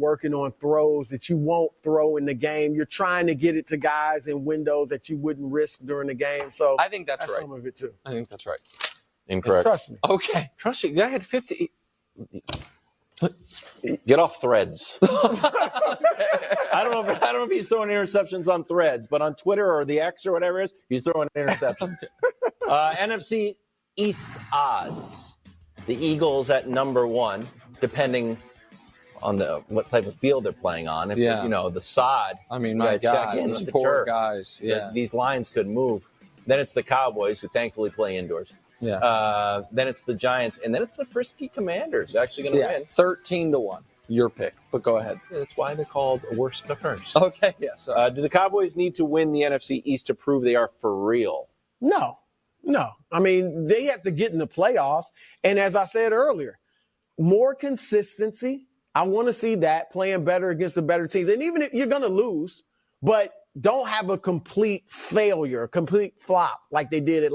working on throws that you won't throw in the game. You're trying to get it to guys in windows that you wouldn't risk during the game. So I think that's right. Some of it too. I think that's right. Incorrect. Trust me. Okay. Trust you. I had 50. Get off Threads. I don't know if he's throwing interceptions on Threads, but on Twitter or the X or whatever it is, he's throwing interceptions. NFC East odds. The Eagles at number 1, depending on what type of field they're playing on. If the sod. I mean, my God, these poor turf. guys. Yeah. These lines could move. Then it's the Cowboys, who thankfully play indoors. Yeah. Then it's the Giants, and then it's the frisky Commanders actually going to win. 13-1. Your pick, but go ahead. Yeah, that's why they're called worst to first. Okay, yes. Do the Cowboys need to win the NFC East to prove they are for real? No. I mean, they have to get in the playoffs. And as I said earlier, more consistency. I want to see that, playing better against the better teams. And even if you're going to lose, but don't have a complete failure, a complete flop like they did at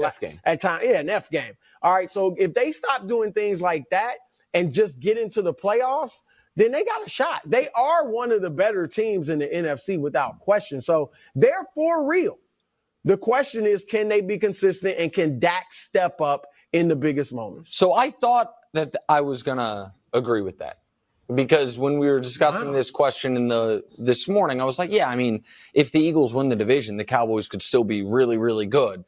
time. Yeah, an F game. All right, so if they stop doing things like that and just get into the playoffs, then they got a shot. They are one of the better teams in the NFC without question. So they're for real. The question is, can they be consistent, and can Dak step up in the biggest moments? So I thought that I was going to agree with that, because when we were discussing this question this morning, I was like, yeah, I mean, if the Eagles win the division, the Cowboys could still be really, really good.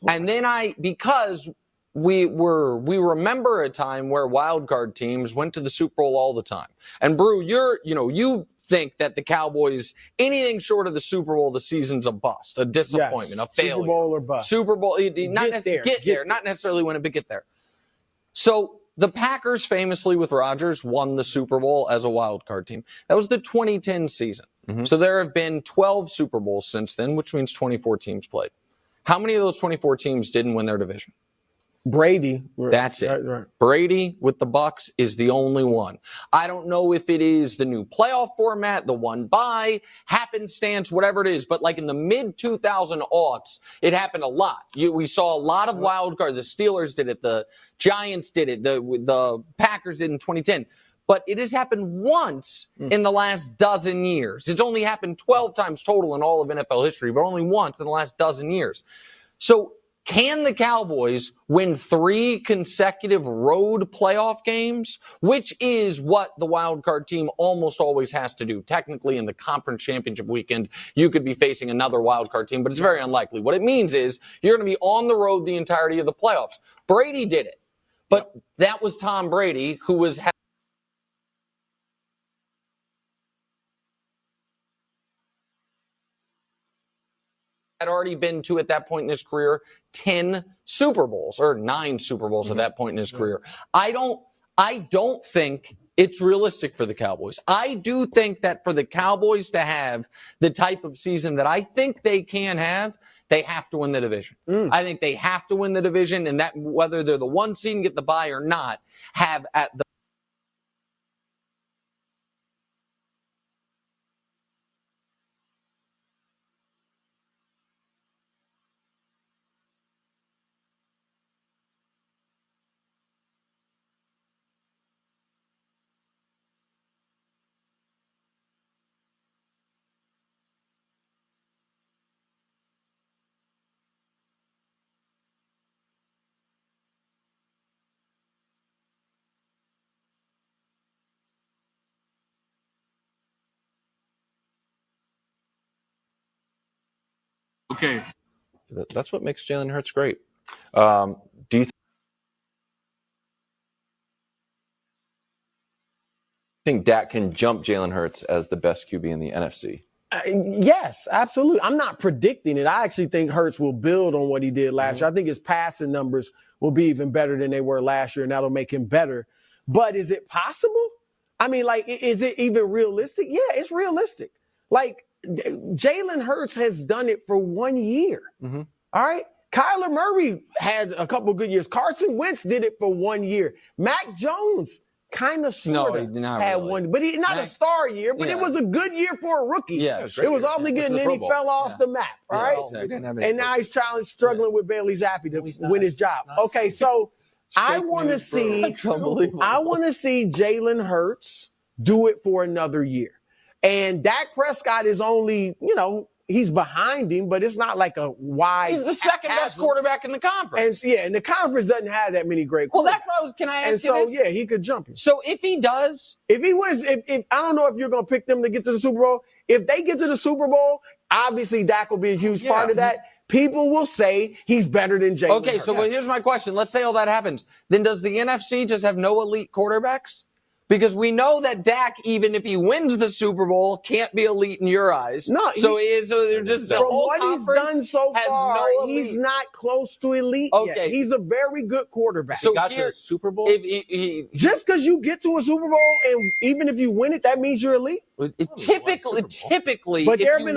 And then because we remember a time where wild card teams went to the Super Bowl all the time. And Brew, you think that the Cowboys, anything short of the Super Bowl, the season's a bust, a disappointment, a failure. Super Bowl or bust. Super Bowl, not necessarily win it, but get there. So the Packers famously with Rodgers won the Super Bowl as a wild card team. That was the 2010 season. Mm-hmm. So there have been 12 Super Bowls since then, which means 24 teams played. How many of those 24 teams didn't win their division? Brady. That's it. Right. Brady with the Bucs is the only one. I don't know if it is the new playoff format, the one bye, happenstance, whatever it is, but like in the mid-2000 aughts, it happened a lot. We saw a lot of wild cards. The Steelers did it. The Giants did it. The Packers did in 2010. But it has happened once in the last dozen years. It's only happened 12 times total in all of NFL history, but only once in the last dozen years. So can the Cowboys win 3 consecutive road playoff games, which is what the wild card team almost always has to do? Technically, in the conference championship weekend, you could be facing another wild card team, but it's very unlikely. What it means is you're going to be on the road the entirety of the playoffs. Brady did it, but that was Tom Brady, who had already been to, at that point in his career, 10 Super Bowls or 9 Super Bowls at that point in his career. I don't think it's realistic for the Cowboys. I do think that for the Cowboys to have the type of season that I think they can have, they have to win the division. I think they have to win the division, and that whether they're the 1 seed and get the bye or not, have at the Okay. That's what makes Jalen Hurts great. Do you think Dak can jump Jalen Hurts as the best QB in the NFC? Yes, absolutely. I'm not predicting it. I actually think Hurts will build on what he did last year. I think his passing numbers will be even better than they were last year, and that'll make him better. But is it possible? I mean, is it even realistic? Yeah, it's realistic. Jalen Hurts has done it for 1 year. Mm-hmm. All right. Kyler Murray had a couple good years. Carson Wentz did it for 1 year. Mac Jones kind of sort of had really. One, but not a star year, but it was a good year for a rookie. Yeah, it was awfully good, and then he fell off the map. All right. Exactly. And now he's struggling with Bailey Zappi to win his job. Okay, so I want to see Jalen Hurts do it for another year. And Dak Prescott is only, he's behind him, but it's not like a wide. He's the second best quarterback in the conference. And the conference doesn't have that many great quarterbacks. Well, that's what can I ask you this? Yeah, he could jump him. So if he does, if I don't know if you're going to pick them to get to the Super Bowl. If they get to the Super Bowl, obviously Dak will be a huge part of that. People will say he's better than Jalen Okay, Hurts. so here's my question. Let's say all that happens. Then does the NFC just have no elite quarterbacks? Because we know that Dak, even if he wins the Super Bowl, can't be elite in your eyes. No, so they're just the whole what he's conference done so has far, no he's not close to elite yet. He's a very good quarterback. So got to the Super Bowl? Just because you get to a Super Bowl, and even if you win it, that means you're elite. Typically, but there have been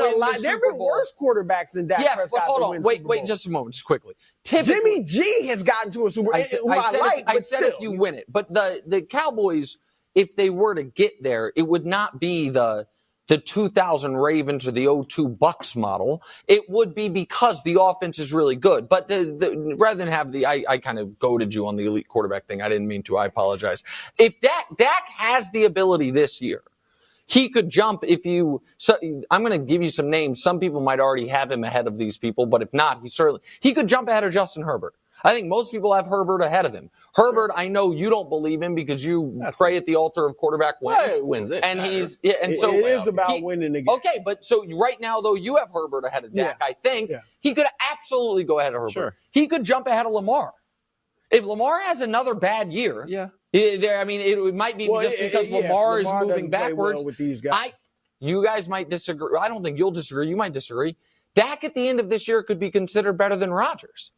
worse quarterbacks than Dak Prescott. Yes, but hold on, wait, just a moment, just quickly. Jimmy G has gotten to a Super Bowl. I said if you win it, but the Cowboys, if they were to get there, it would not be the 2000 Ravens or the 02 Bucks model. It would be because the offense is really good. But rather than have I kind of goaded you on the elite quarterback thing. I didn't mean to. I apologize. If Dak has the ability this year, he could jump I'm going to give you some names. Some people might already have him ahead of these people, but if not, he could jump ahead of Justin Herbert. I think most people have Herbert ahead of him. Herbert, I know you don't believe him because you pray at the altar of quarterback wins. And it is about winning the game. Okay, but so right now though you have Herbert ahead of Dak. I think he could absolutely go ahead of Herbert. Sure. He could jump ahead of Lamar. If Lamar has another bad year, it might be just because Lamar is moving backwards. Well with these guys. You guys might disagree. I don't think you'll disagree. You might disagree. Dak at the end of this year could be considered better than Rodgers.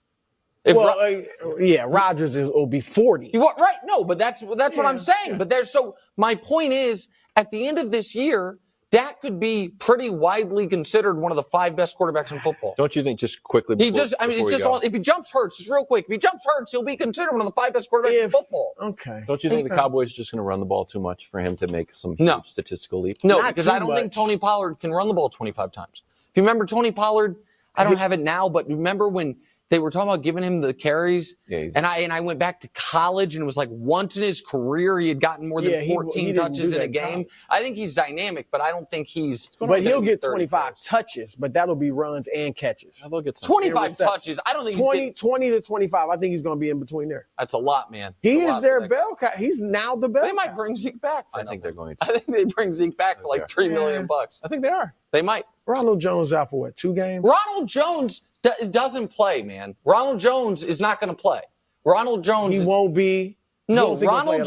Rodgers will be 40. Right. No, but that's what I'm saying. Yeah. But my point is, at the end of this year, Dak could be pretty widely considered one of the 5 best quarterbacks in football. Don't you think just quickly? If he jumps Hurts, just real quick, if he jumps Hurts, he'll be considered one of the 5 best quarterbacks in football. Okay. Don't you think the Cowboys are just going to run the ball too much for him to make some huge statistical leap? No, because I don't think Tony Pollard can run the ball 25 times. If you remember Tony Pollard, I don't have it now, but remember when they were talking about giving him the carries, and I went back to college, and it was like once in his career he had gotten more than 14 touches in a game. I think he's dynamic, but I don't think But he'll get 25 touches, but that'll be runs and catches. They'll get 25 touches. I don't think 20 to 25. I think he's going to be in between there. That's a lot, man. He is their bell cow. He's now the bell cow. They might bring Zeke back. I think they're going to. I think they bring Zeke back for like $3 million. I think they are. They might. Ronald Jones out for 2 games? Ronald Jones doesn't play, man. Ronald Jones is not going to play. Ronald Jones. He won't be. No, Ronald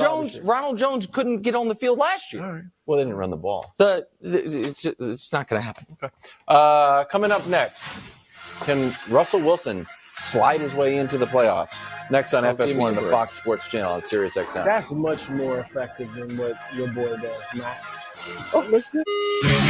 Jones couldn't get on the field last year. All right. Well, they didn't run the ball. It's not going to happen. Okay. Coming up next, can Russell Wilson slide his way into the playoffs? Next on FS1, the Fox Sports Channel on Sirius XM. That's much more effective than what your boy does, Matt. Oh, let's do it.